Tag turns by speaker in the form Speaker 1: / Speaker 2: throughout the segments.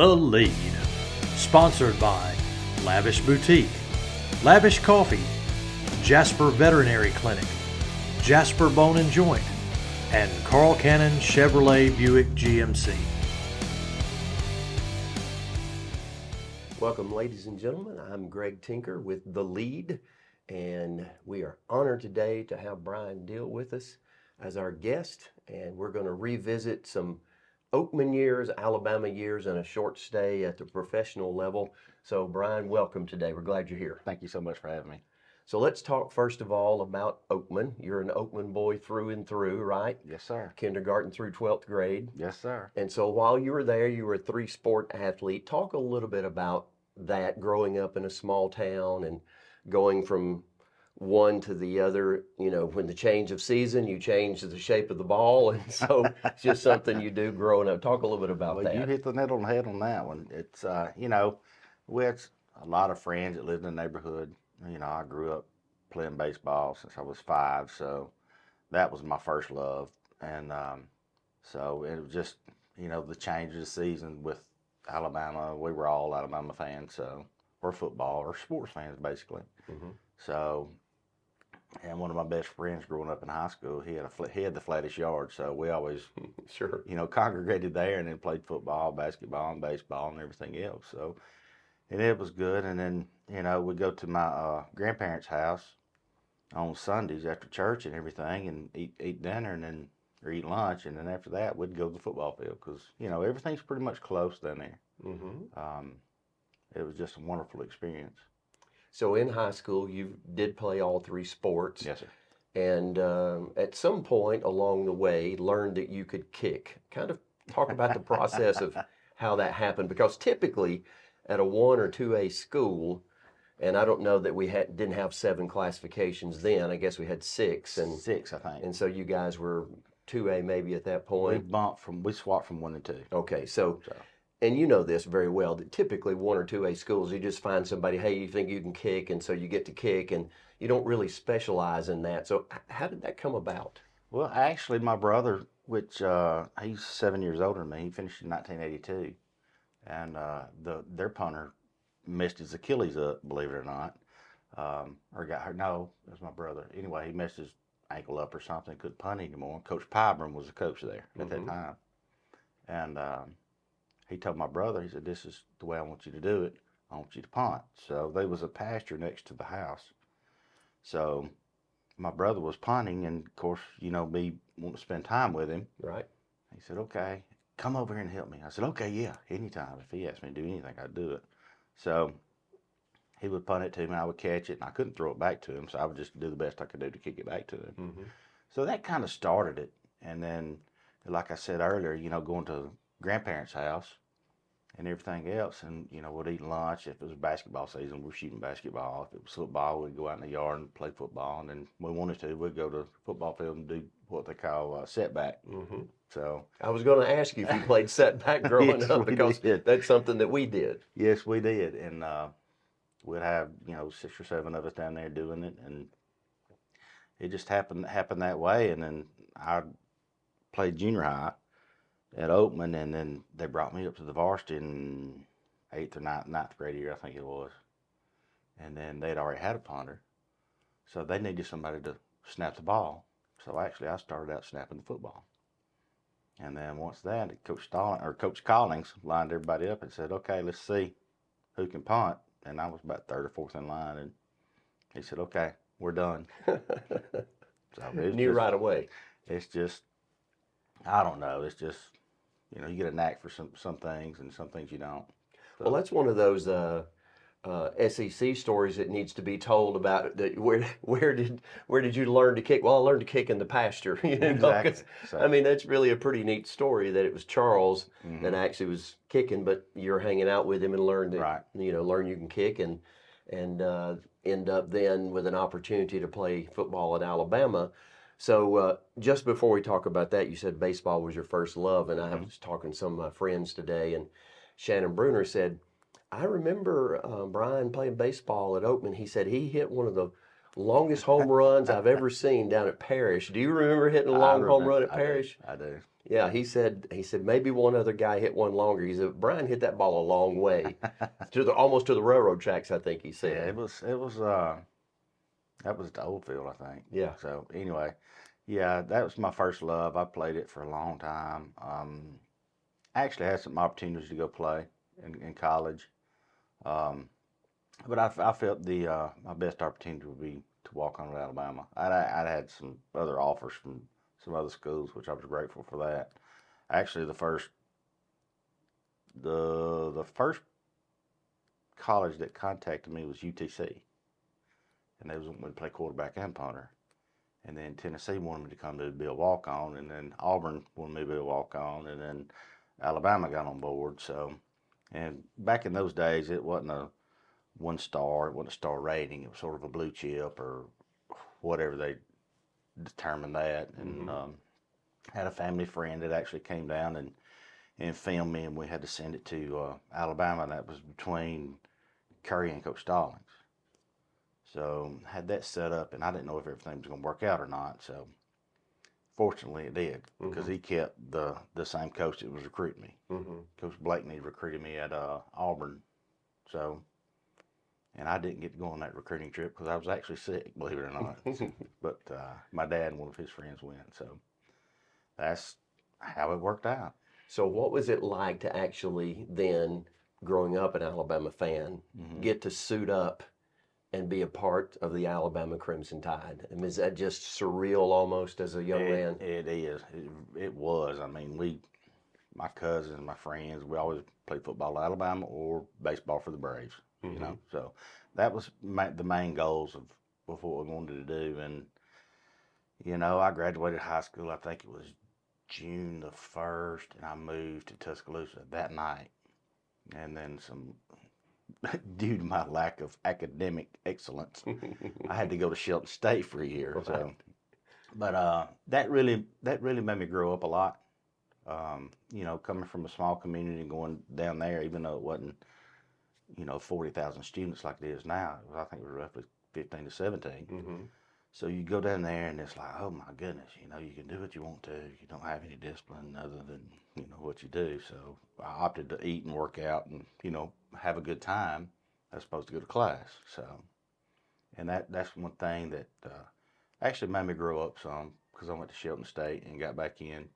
Speaker 1: The Lead. Sponsored by Lavish Boutique, Lavish Coffee, Jasper Veterinary Clinic, Jasper Bone and Joint, and Carl Cannon Chevrolet Buick GMC.
Speaker 2: Welcome, ladies and gentlemen. I'm Greg Tinker with The Lead, and we are honored today to have Bryne Diehl with us as our guest, and we're going to revisit some Oakman years, Alabama years, and a short stay at the professional level. So, Bryne, welcome today. We're glad you're here.
Speaker 3: Thank you so much for having me.
Speaker 2: So let's talk first of all about Oakman. You're an Oakman boy through and through, right?
Speaker 3: Yes, sir.
Speaker 2: Kindergarten through 12th grade.
Speaker 3: Yes, sir.
Speaker 2: And so while you were there, you were a three-sport athlete. Talk a little bit about that, growing up in a small town and going from one to the other. You know, when the change of season, you change the shape of the ball, and so it's just something you do growing up. Talk a little bit about that.
Speaker 3: You hit the nail on the head on that one. It's, we had a lot of friends that lived in the neighborhood. You know, I grew up playing baseball since I was 5, so that was my first love. And so it was just, the change of the season with Alabama. We were all Alabama fans, so we're football or sports fans, basically. Mm-hmm. So, and one of my best friends growing up in high school, he had the flattest yard, so we always,
Speaker 2: sure,
Speaker 3: congregated there and then played football, basketball, and baseball, and everything else. So, and it was good. And then, we'd go to my grandparents' house on Sundays after church and everything, and eat dinner, and then or eat lunch, and then after that we'd go to the football field because everything's pretty much close down there. Mm-hmm. It was just a wonderful experience.
Speaker 2: So in high school, you did play all three sports.
Speaker 3: Yes, sir.
Speaker 2: And at some point along the way, learned that you could kick. Kind of talk about the process of how that happened, because typically at a 1 or 2A school, and I don't know that we didn't have 7 classifications then. I guess we had 6. And
Speaker 3: 6, I think.
Speaker 2: And so you guys were 2A maybe at that point.
Speaker 3: We swapped from 1 to 2.
Speaker 2: Okay, so. And you know this very well, that typically 1 or 2A schools, you just find somebody, hey, you think you can kick, and so you get to kick, and you don't really specialize in that. So how did that come about?
Speaker 3: Well, actually, my brother, which he's 7 years older than me, he finished in 1982, and their punter messed his Achilles up, believe it or not, or got hurt. No, it was my brother. Anyway, he messed his ankle up or something, couldn't punt anymore. Coach Pybram was the coach there at that time, and he told my brother, he said, "This is the way I want you to do it. I want you to punt." So there was a pasture next to the house. So my brother was punting, and of course, me wanting to spend time with him.
Speaker 2: Right.
Speaker 3: He said, "Okay, come over here and help me." I said, "Okay, yeah, anytime. If he asked me to do anything, I'd do it." So he would punt it to me, and I would catch it, and I couldn't throw it back to him, so I would just do the best I could do to kick it back to him. Mm-hmm. So that kind of started it. And then, like I said earlier, going to grandparents' house and everything else, and we'd eat lunch. If it was basketball season, we're shooting basketball. If it was football, we'd go out in the yard and play football. And then when we wanted to, we'd go to the football field and do what they call setback. Mm-hmm. So I
Speaker 2: was going to ask you if you played setback growing up, because that's something that we did.
Speaker 3: Yes, we did, and we'd have 6 or 7 of us down there doing it, and it just happened that way. And then I played junior high at Oakman, and then they brought me up to the varsity in 8th or 9th grade year, I think it was. And then they'd already had a punter, so they needed somebody to snap the ball. So actually, I started out snapping the football. And then once that, Coach Collins lined everybody up and said, "Okay, let's see who can punt." And I was about 3rd or 4th in line, and he said, "Okay, we're done."
Speaker 2: So knew right away.
Speaker 3: It's just, I don't know. It's just, you get a knack for some things, and some things you don't. So.
Speaker 2: Well, that's one of those SEC stories that needs to be told about. That where did you learn to kick? Well, I learned to kick in the pasture.
Speaker 3: Exactly.
Speaker 2: So. I mean, that's really a pretty neat story, that it was Charles that actually was kicking, but you're hanging out with him and learn you can kick, and end up then with an opportunity to play football at Alabama. So just before we talk about that, you said baseball was your first love, and I was talking to some of my friends today, and Shannon Bruner said, "I remember Bryne playing baseball at Oakman." He said he hit one of the longest home runs I've ever seen down at Parrish. Do you remember hitting a long home run at Parrish?
Speaker 3: I do.
Speaker 2: Yeah, he said maybe one other guy hit one longer. He said Bryne hit that ball a long way, almost to the railroad tracks. I think he said.
Speaker 3: Yeah, it was that was the old field, I think.
Speaker 2: Yeah.
Speaker 3: So anyway, yeah, that was my first love. I played it for a long time. I actually had some opportunities to go play in college, um, but I felt my best opportunity would be to walk on to Alabama. I'd had some other offers from some other schools, which I was grateful for that. Actually, the first college that contacted me was UTC, and they was wanting me to play quarterback and punter. And then Tennessee wanted me to come to be a walk on, and then Auburn wanted me to be a walk on, and then Alabama got on board. So, and back in those days, it wasn't a 1 star, it wasn't a star rating. It was sort of a blue chip or whatever they determined that. And had a family friend that actually came down and filmed me, and we had to send it to Alabama. And that was between Curry and Coach Stallings. So had that set up, and I didn't know if everything was going to work out or not. So fortunately, it did, because he kept the same coach that was recruiting me. Coach Blakeney recruited me at Auburn. So, and I didn't get to go on that recruiting trip because I was actually sick, believe it or not. But my dad and one of his friends went. So that's how it worked out.
Speaker 2: So what was it like to actually then, growing up an Alabama fan, get to suit up and be a part of the Alabama Crimson Tide? I mean, is that just surreal almost as a young man?
Speaker 3: It is. It was. I mean, my cousins, my friends, we always played football at Alabama or baseball for the Braves, you know. So that was the main goals of what we wanted to do. And, you know, I graduated high school, I think it was June the 1st, and I moved to Tuscaloosa that night. And then due to my lack of academic excellence, I had to go to Shelton State for a year. Right. So, but that really made me grow up a lot. You know, coming from a small community and going down there, even though it wasn't, you know, 40,000 students like it is now. I think it was roughly 15 to 17. So you go down there and it's like, oh my goodness, you know, you can do what you want to. You don't have any discipline other than, you know, what you do. So I opted to eat and work out and, you know, have a good time as opposed to go to class. So, and that's one thing that actually made me grow up some, because I went to Shelton State and got back in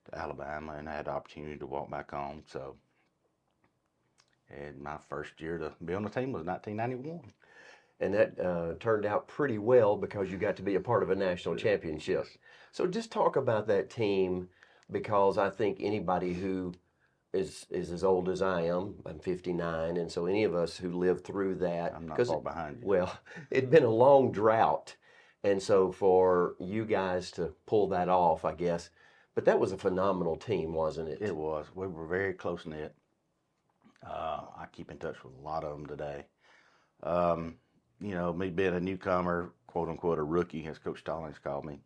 Speaker 3: to Alabama, and I had the opportunity to walk back home. So, and my first year to be on the team was 1991.
Speaker 2: And that turned out pretty well because you got to be a part of a national championship. So just talk about that team, because I think anybody who is as old as I am, I'm 59, and so any of us who lived through that.
Speaker 3: I'm not far behind you.
Speaker 2: Well, it'd been a long drought, and so for you guys to pull that off, I guess, but that was a phenomenal team, wasn't it?
Speaker 3: It was. We were very close-knit. I keep in touch with a lot of them today. You know, me being a newcomer, quote unquote, a rookie, as Coach Stallings called me.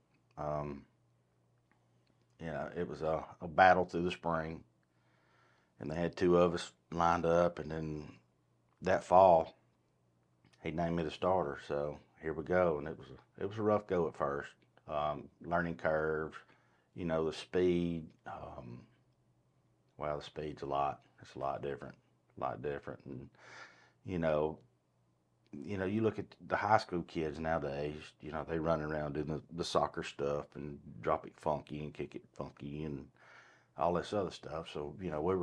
Speaker 3: You know, it was a battle through the spring, and they had 2 of us lined up, and then that fall, he named me the starter. So here we go, and it was a rough go at first. Learning curve, you know, the speed. Well, the speed's it's a lot different, and you know, you look at the high school kids nowadays, you know, they run around doing the soccer stuff and drop it funky and kick it funky and all this other stuff. So, you know, we're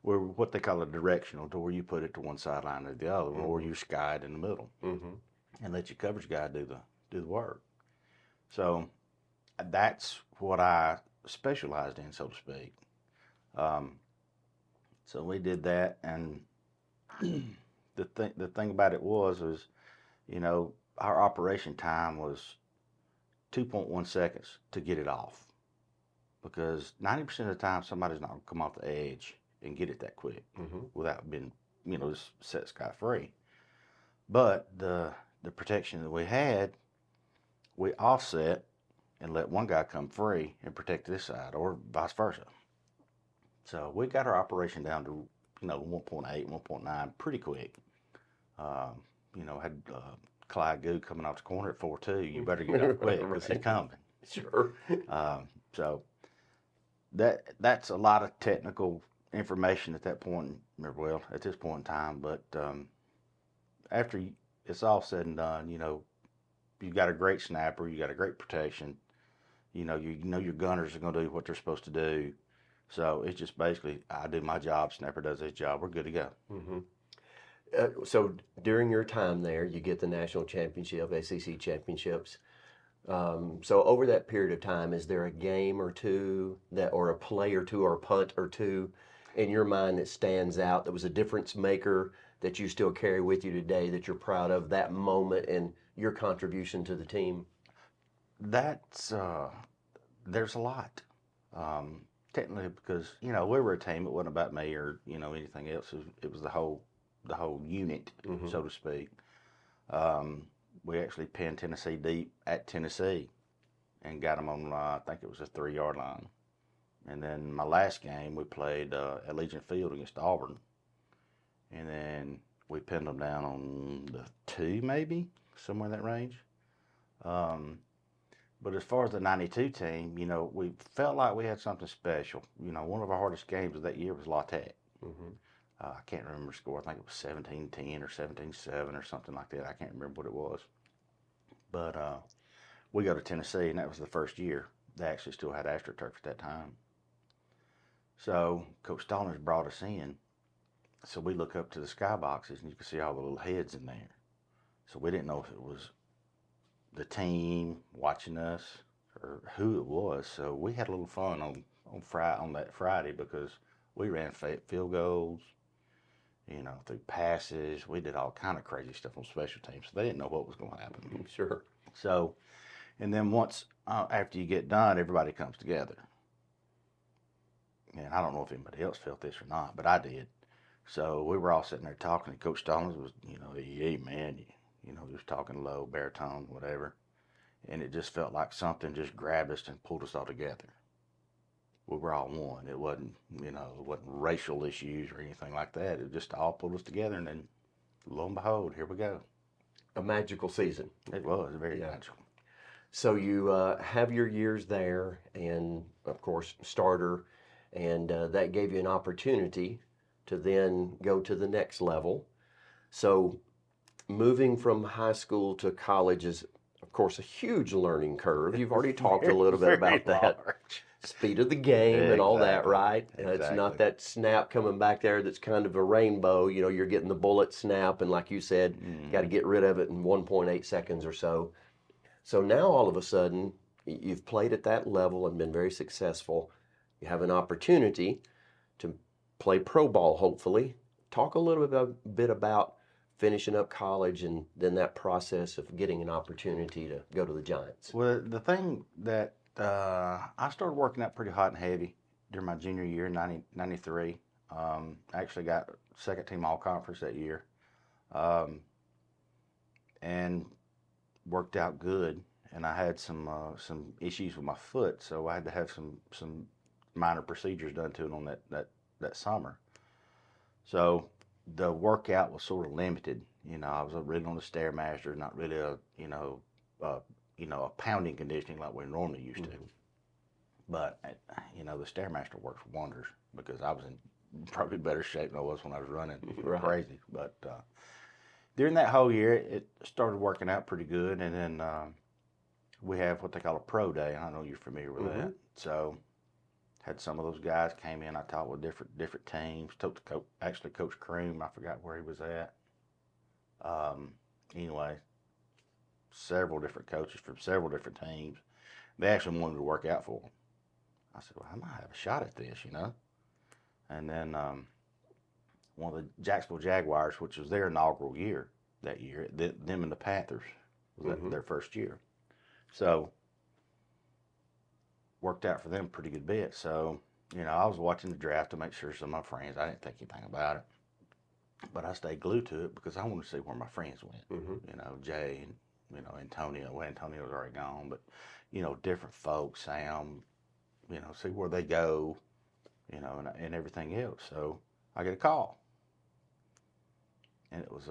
Speaker 3: what they call a directional, to where you put it to one sideline or the other, or you sky it in the middle and let your coverage guy do the work. So that's what I specialized in, so to speak. So we did that, and the thing about it was, you know, our operation time was 2.1 seconds to get it off, because 90% of the time somebody's not going to come off the edge and get it that quick without being, you know, just set scot-free. But the protection that we had, we offset and let one guy come free and protect this side, or vice versa. So we got our operation down to, you know, 1.8, 1.9 pretty quick. You know, had Clyde Goo coming off the corner at 4.2. You better get up quick because he's coming.
Speaker 2: Sure.
Speaker 3: So that's a lot of technical information at that point. Well, at this point in time, but after it's all said and done, you got a great snapper, you got a great protection. You know your gunners are going to do what they're supposed to do. So it's just basically, I do my job, snapper does his job, we're good to go.
Speaker 2: Mm-hmm. So during your time there, you get the national championship, SEC championships. So over that period of time, is there a game or two or a play or two, or a punt or two in your mind that stands out, that was a difference maker, that you still carry with you today, that you're proud of, that moment and your contribution to the team?
Speaker 3: That's there's a lot. Technically, because we were a team. It wasn't about me or anything else. It was the whole unit,
Speaker 2: Mm-hmm.
Speaker 3: so to speak. We actually pinned Tennessee deep at Tennessee and got them on, I think it was a 3-yard line. And then my last game, we played at Legion Field against Auburn. And then we pinned them down on the 2, maybe, somewhere in that range. But as far as the 92 team, we felt like we had something special. One of our hardest games of that year was La Tech.
Speaker 2: Mm-hmm.
Speaker 3: I can't remember the score. I think it was 17-10 or 17-7 or something like that. I can't remember what it was. But we go to Tennessee, and that was the first year. They actually still had AstroTurf at that time. So Coach Stallings brought us in. So we look up to the skyboxes, and you can see all the little heads in there. So we didn't know if it was the team watching us or who it was. So we had a little fun on that Friday, because we ran field goals, through passes. We did all kind of crazy stuff on special teams. So they didn't know what was going to happen.
Speaker 2: Sure.
Speaker 3: So, and then once after you get done, everybody comes together. And I don't know if anybody else felt this or not, but I did. So we were all sitting there talking, and Coach Stallings was, hey man, he was talking low, baritone, whatever. And it just felt like something just grabbed us and pulled us all together. We were all one. It wasn't, it wasn't racial issues or anything like that. It just all pulled us together, and then lo and behold, here we go.
Speaker 2: A magical season.
Speaker 3: It was very magical.
Speaker 2: So you have your years there, and of course, starter, and that gave you an opportunity to then go to the next level. So moving from high school to college is, of course, a huge learning curve. You've already talked a little bit about that. Speed of the game and all that, right? It's not that snap coming back there that's kind of a rainbow. You're getting the bullet snap, and like you said, got to get rid of it in 1.8 seconds or so. So now all of a sudden, you've played at that level and been very successful. You have an opportunity to play pro ball, hopefully. Talk a little bit about finishing up college and then that process of getting an opportunity to go to the Giants.
Speaker 3: Well, the thing that I started working out pretty hot and heavy during my junior year, 93. I actually got second team all conference that year, and worked out good. And I had some issues with my foot, so I had to have some minor procedures done to it on that summer. So the workout was sort of limited. I was really on the Stairmaster, not really a pounding conditioning like we're normally used to. But the Stairmaster works wonders, because I was in probably better shape than I was when I was running.
Speaker 2: Right.
Speaker 3: Crazy. But during that whole year, it started working out pretty good, and then we have what they call a pro day. I know you're familiar with that. So had some of those guys came in. I talked with different teams. Talked to Coach Croom. I forgot where he was at. Anyway, several different coaches from several different teams. They actually wanted to work out for them. I said, well, I might have a shot at this, And then one of the Jacksonville Jaguars, which was their inaugural year that year, them and the Panthers was their first year. So worked out for them a pretty good bit. So, I was watching the draft to make sure some of my friends, I didn't think anything about it, but I stayed glued to it because I wanted to see where my friends went. Jay and, Antonio. Well, Antonio's already gone, but, different folks, Sam, see where they go, and everything else. So I get a call. And it was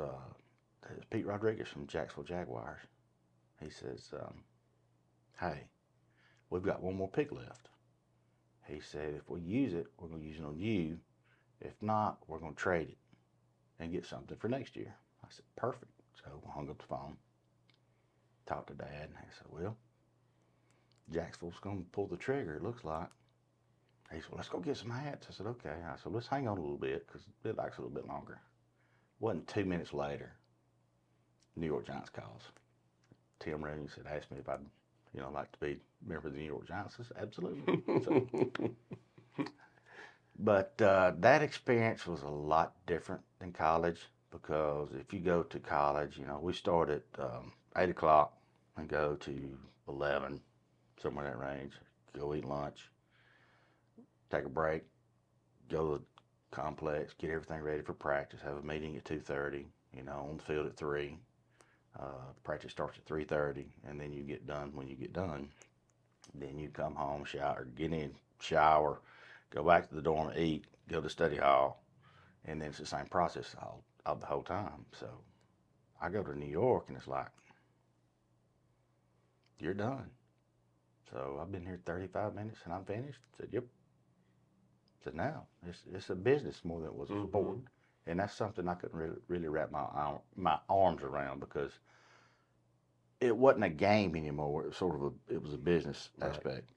Speaker 3: Pete Rodriguez from Jacksonville Jaguars. He says, hey, we've got one more pick left. He said, if we use it, we're going to use it on you. If not, we're going to trade it and get something for next year. I said, perfect. So I hung up the phone, talked to Dad, and he said, well, Jacksonville's going to pull the trigger, it looks like. He said, well, let's go get some hats. I said, okay. I said, let's hang on a little bit because it likes a little bit longer. Wasn't 2 minutes later, New York Giants calls. Tim Rooney said, asked me if I'd, like to be a member of the New York Giants. I said, absolutely. But that experience was a lot different than college because if you go to college, we start at 8 o'clock and go to 11, somewhere in that range, go eat lunch, take a break, go to the complex, get everything ready for practice, have a meeting at 2:30, on the field at 3. Practice starts at 3:30, and then you get done when you get done. Then you come home, shower, get in, shower, go back to the dorm, eat, go to study hall, and then it's the same process all the whole time. So I go to New York, and it's like, you're done. So I've been here 35 minutes, and I'm finished. I said, yep. I said, now, it's a business more than it was a sport. And that's something I couldn't really wrap my arms around because it wasn't a game anymore. It was it was a business aspect.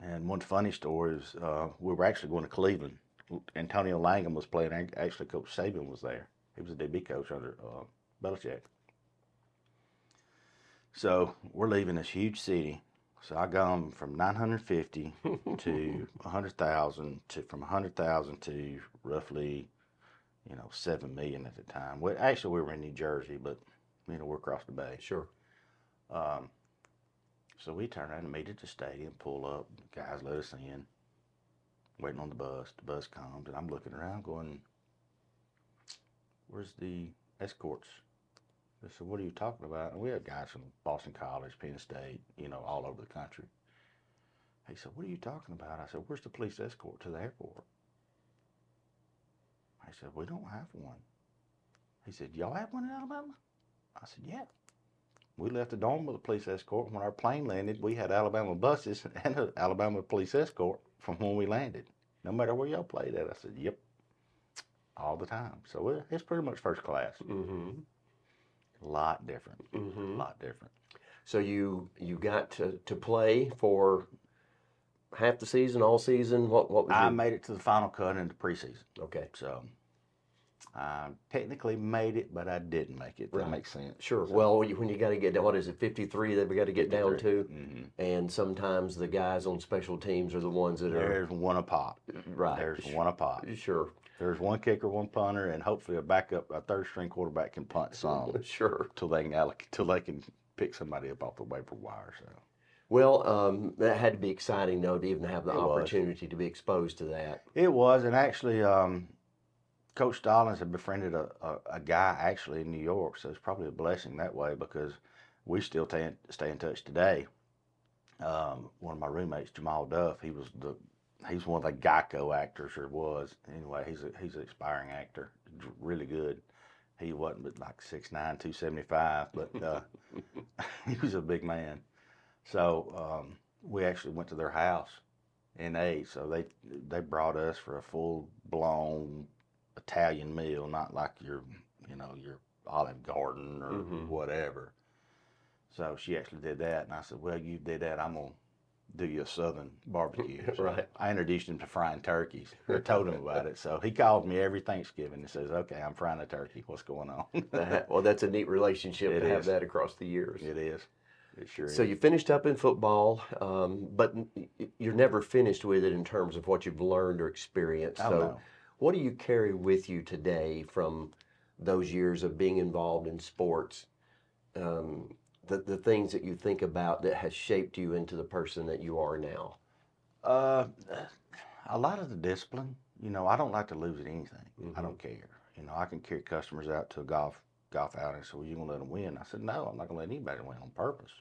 Speaker 3: And one funny story is we were actually going to Cleveland. Antonio Langham was playing. Actually, Coach Saban was there. He was a DB coach under Belichick. So we're leaving this huge city. So I gone from 950 to 100,000 from 100,000 to roughly, 7 million at the time. Well, actually, we were in New Jersey, but we're across the bay.
Speaker 2: Sure.
Speaker 3: So we turn around and meet at the stadium, pull up, the guys let us in, waiting on the bus. The bus comes, and I'm looking around going, where's the escorts? I said, what are you talking about? And we had guys from Boston College, Penn State, all over the country. He said, what are you talking about? I said, where's the police escort to the airport? I said, we don't have one. He said, y'all have one in Alabama? I said, yeah. We left the dorm with a police escort. When our plane landed, we had Alabama buses and an Alabama police escort from when we landed. No matter where y'all played at. I said, yep, all the time. So it's pretty much first class.
Speaker 2: Mm-hmm.
Speaker 3: A lot different.
Speaker 2: Mm-hmm.
Speaker 3: A lot different.
Speaker 2: So you got to play for half the season, all season? What was
Speaker 3: I made it to the final cut in the preseason.
Speaker 2: Okay.
Speaker 3: So I technically made it, but I didn't make it. That makes sense.
Speaker 2: Sure.
Speaker 3: So,
Speaker 2: well, when you got to get down, what is it, 53 that we got to get down to?
Speaker 3: Mm-hmm.
Speaker 2: And sometimes the guys on special teams are the ones that
Speaker 3: There's one a pop.
Speaker 2: Right.
Speaker 3: There's one a pop.
Speaker 2: Sure.
Speaker 3: There's one kicker, one punter, and hopefully a third string quarterback can punt some.
Speaker 2: Sure.
Speaker 3: Till they can pick somebody up off the waiver wire. So.
Speaker 2: Well, that had to be exciting, though, to even have the opportunity to be exposed to that.
Speaker 3: It was, and actually, Coach Stallings had befriended a guy actually in New York, so it's probably a blessing that way because we still stay in touch today. One of my roommates, Jamal Duff, he's one of the Geico actors, or was anyway. He's an aspiring actor, really good. He wasn't but like 6'9", 275, but he was a big man. So we actually went to their house and ate. So they brought us for a full blown Italian meal, not like your Olive Garden or whatever. So she actually did that, and I said, well, you did that, I'm gonna do you a Southern barbecue. So
Speaker 2: right.
Speaker 3: I introduced him to frying turkeys. I told him about it. So he calls me every Thanksgiving and says, okay, I'm frying a turkey. What's going on?
Speaker 2: Well, that's a neat relationship to have that across the years.
Speaker 3: It is. It sure is.
Speaker 2: So you finished up in football, but you're never finished with it in terms of what you've learned or experienced. So what do you carry with you today from those years of being involved in sports? The things that you think about that has shaped you into the person that you are now?
Speaker 3: A lot of the discipline. I don't like to lose at anything. I don't care. I can carry customers out to a golf outing. So you're gonna let them win? I said, no, I'm not gonna let anybody win on purpose.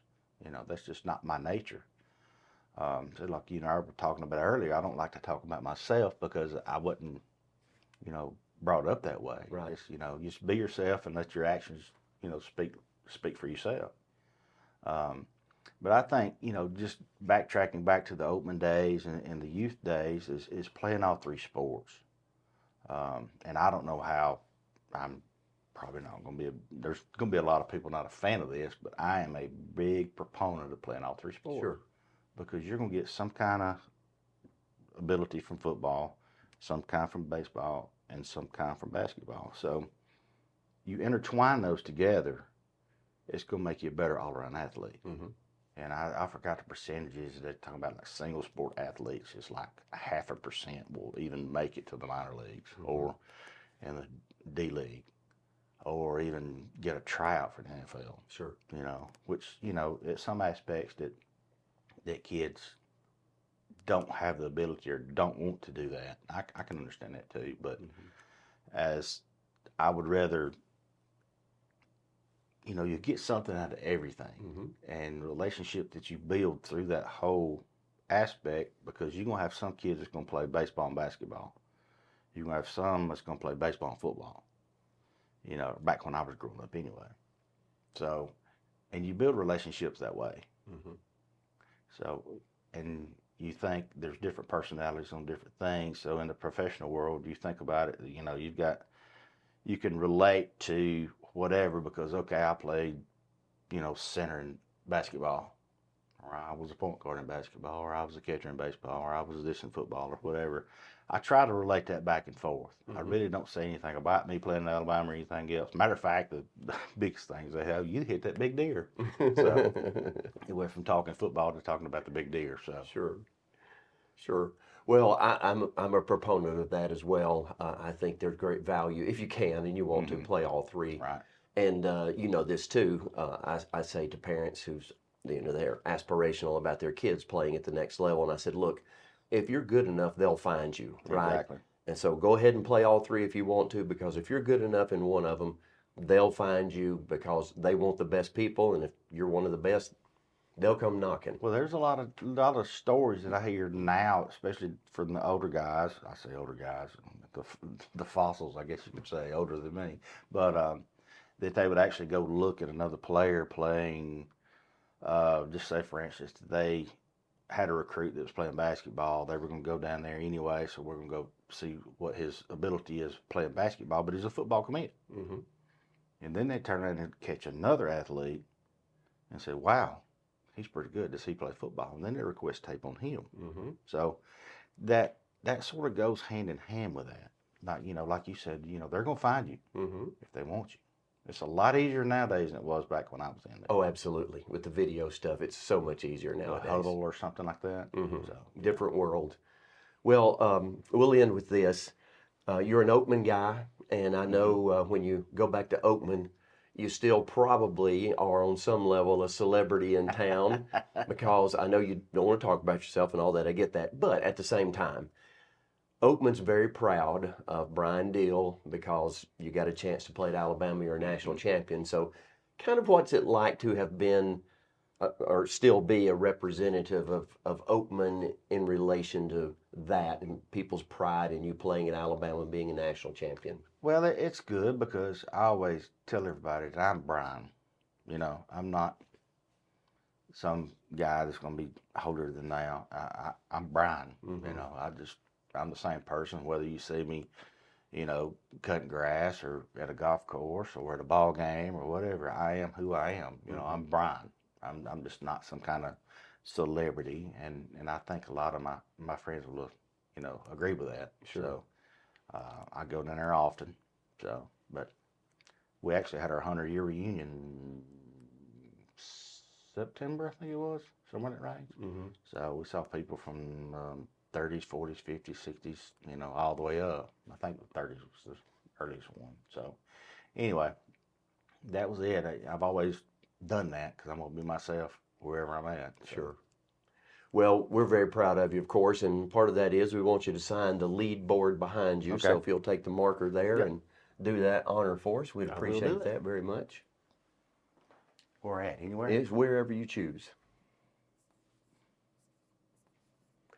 Speaker 3: That's just not my nature. So like I were talking about earlier, I don't like to talk about myself because I wasn't, brought up that way.
Speaker 2: Right.
Speaker 3: It's, just be yourself and let your actions, speak for yourself. But I think, just backtracking back to the Oakman days and the youth days is playing all three sports. And I don't know how. I'm probably not going to be, there's going to be a lot of people not a fan of this, but I am a big proponent of playing all three sports.
Speaker 2: Sure.
Speaker 3: Because you're going to get some kind of ability from football, some kind from baseball, and some kind from basketball. So you intertwine those together, it's going to make you a better all-around athlete.
Speaker 2: Mm-hmm.
Speaker 3: And I forgot the percentages. They're talking about like single sport athletes. It's like 0.5% will even make it to the minor leagues or in the D League or even get a tryout for the NFL.
Speaker 2: Sure.
Speaker 3: Which, at some aspects that kids don't have the ability or don't want to do that. I can understand that too. But as I would rather, you get something out of everything and the relationship that you build through that whole aspect, because you're going to have some kids that's going to play baseball and basketball. You're going to have some that's going to play baseball and football, back when I was growing up anyway. So, and you build relationships that way. So, and you think there's different personalities on different things. So in the professional world, you think about it, you can relate to whatever because, okay, I played, center in basketball, or I was a point guard in basketball, or I was a catcher in baseball, or I was this in football, or whatever. I try to relate that back and forth. I really don't say anything about me playing in Alabama or anything else. Matter of fact, the biggest things they have, you hit that big deer. So it went from talking football to talking about the big deer. So
Speaker 2: Sure. Well, I'm a proponent of that as well. I think there's great value if you can and you want to play all three.
Speaker 3: Right.
Speaker 2: And this too. I say to parents who's they're aspirational about their kids playing at the next level, and I said, look, if you're good enough, they'll find you, right?
Speaker 3: Exactly.
Speaker 2: And so go ahead and play all three if you want to, because if you're good enough in one of them, they'll find you because they want the best people, and if you're one of the best, they'll come knocking.
Speaker 3: Well, there's a lot of stories that I hear now, especially from the older guys. I say older guys, the fossils, I guess you could say, older than me, but that they would actually go look at another player playing. Just say, for instance, they had a recruit that was playing basketball. They were going to go down there anyway, so we're going to go see what his ability is playing basketball, but he's a football commit. And then they turn around and catch another athlete and say, wow, he's pretty good. Does he play football? And then they request tape on him. So that sort of goes hand in hand with that. Not, like you said, they're going to find you if they want you. It's a lot easier nowadays than it was back when I was in there.
Speaker 2: Oh, absolutely. With the video stuff, it's so much easier nowadays.
Speaker 3: A huddle or something like that.
Speaker 2: So, different world. Well, we'll end with this. You're an Oakman guy, and I know when you go back to Oakman, you still probably are on some level a celebrity in town because I know you don't want to talk about yourself and all that. I get that. But at the same time, Oakman's very proud of Bryne Diehl because you got a chance to play at Alabama. You're a national champion. So kind of what's it like to have been or still be a representative of Oakman in relation to that and people's pride in you playing at Alabama and being a national champion?
Speaker 3: Well, it's good because I always tell everybody that I'm Bryne. I'm not some guy that's going to be older than now. I'm Bryne. I'm the same person, whether you see me, cutting grass or at a golf course or at a ball game or whatever. I am who I am. I'm Bryne. I'm just not some kind of celebrity, and I think a lot of my friends will, agree with that.
Speaker 2: Sure.
Speaker 3: So I go down there often. So, but we actually had our 100-year reunion September, I think it was, somewhere in that range. So we saw people from 30s, 40s, 50s, 60s, all the way up. I think the 30s was the earliest one. So anyway, that was it. I've always done that because I'm going to be myself wherever I'm at. So.
Speaker 2: Sure. Well, we're very proud of you, of course, and part of that is we want you to sign the lead board behind you. Okay. So if you'll take the marker there and do that honor for us, we'd appreciate that very much.
Speaker 3: Where at? Anywhere?
Speaker 2: It's wherever you choose.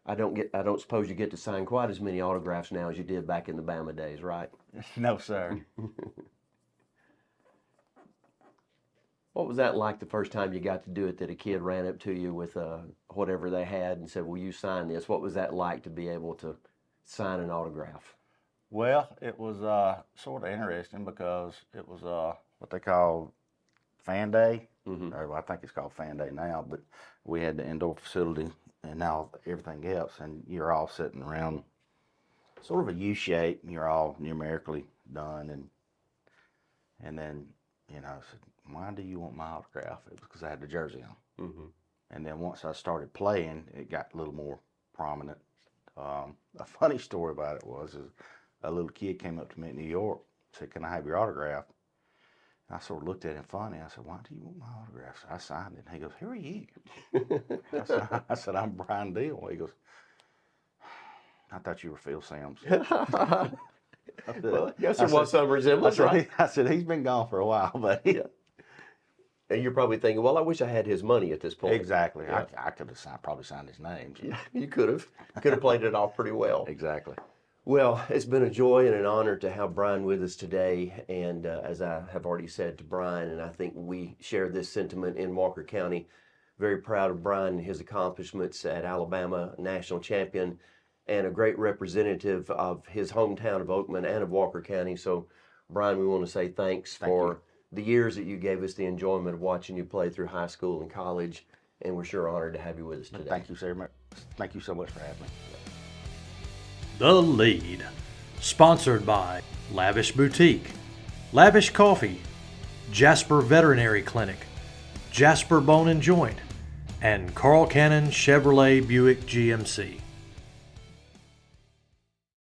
Speaker 2: I don't suppose you get to sign quite as many autographs now as you did back in the Bama days, right?
Speaker 3: No, sir.
Speaker 2: What was that like the first time you got to do it, that a kid ran up to you with whatever they had and said, will you sign this? What was that like to be able to sign an autograph?
Speaker 3: Well, it was sort of interesting because it was what they call Fan Day.
Speaker 2: Mm-hmm.
Speaker 3: Or, well, I think it's called Fan Day now, but we had the indoor facility and now everything else, and you're all sitting around sort of a U shape, and you're all numerically done, and then, you know, I said, why do you want my autograph? It was because I had the jersey on.
Speaker 2: Mm-hmm.
Speaker 3: And then once I started playing, it got a little more prominent. A funny story about it was a little kid came up to me in New York, said, can I have your autograph? And I sort of looked at him funny. I said, why do you want my autograph? So I signed it. And he goes, who are you? I said, I'm Bryne Diehl. He goes, I thought you were Phil Sims.
Speaker 2: Well, yes, there was some resemblance, right?
Speaker 3: I said, he's been gone for a while, but
Speaker 2: yeah. And you're probably thinking, well, I wish I had his money at this point.
Speaker 3: Exactly.
Speaker 2: Yeah.
Speaker 3: I could have probably signed his name. So.
Speaker 2: Yeah, you could have. Could have played it off pretty well.
Speaker 3: Exactly.
Speaker 2: Well, it's been a joy and an honor to have Bryne with us today. And as I have already said to Bryne, and I think we share this sentiment in Walker County, very proud of Bryne and his accomplishments at Alabama, national champion, and a great representative of his hometown of Oakman and of Walker County. So, Bryne, we want to say thanks for the years that you gave us the enjoyment of watching you play through high school and college, and we're sure honored to have you with us today.
Speaker 3: Thank you so much. Thank you so much for having me.
Speaker 1: The Lead, sponsored by Lavish Boutique, Lavish Coffee, Jasper Veterinary Clinic, Jasper Bone and Joint, and Carl Cannon Chevrolet Buick GMC.